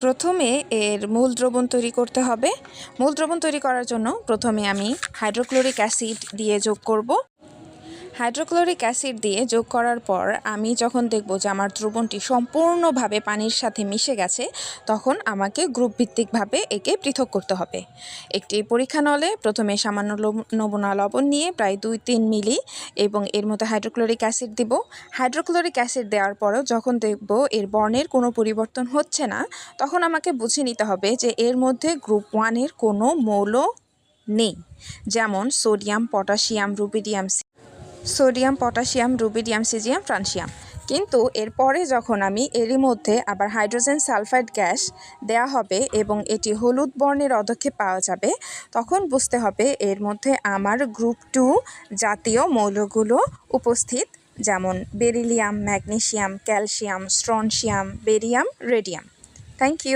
প্রথমে এর মূল দ্রবণ তৈরি করতে হবে। মূল দ্রবণ তৈরি করার জন্য প্রথমে আমি হাইড্রোক্লোরিক অ্যাসিড দিয়ে যোগ করব। হাইড্রোক্লোরিক অ্যাসিড দিয়ে যোগ করার পর আমি যখন দেখব যে আমার দ্রবণটি সম্পূর্ণভাবে পানির সাথে মিশে গেছে, তখন আমাকে গ্রুপ ভিত্তিকভাবে একে পৃথক করতে হবে। একটি পরীক্ষা নলে প্রথমে সামান্য নমুনা লবণ নিয়ে প্রায় 2-3 মিলি এবং এর মধ্যে হাইড্রোক্লোরিক অ্যাসিড দেব। হাইড্রোক্লোরিক অ্যাসিড দেওয়ার পরেও যখন দেখব এর বর্ণের কোনো পরিবর্তন হচ্ছে না, তখন আমাকে বুঝে নিতে হবে যে এর মধ্যে গ্রুপ 1-এর কোনো মৌল নেই, যেমন sodium, potassium, rubidium, caesium, francium. কিন্তু এরপরে যখন আমি এরই মধ্যে আবার হাইড্রোজেন সালফাইড গ্যাস দেয়া হবে এবং এটি হলুদ বর্ণের অধক্ষে পাওয়া যাবে, তখন বুঝতে হবে এর মধ্যে আমার গ্রুপ 2 জাতীয় মৌলগুলো উপস্থিত, যেমন beryllium, magnesium, calcium, strontium, barium, radium. Thank you.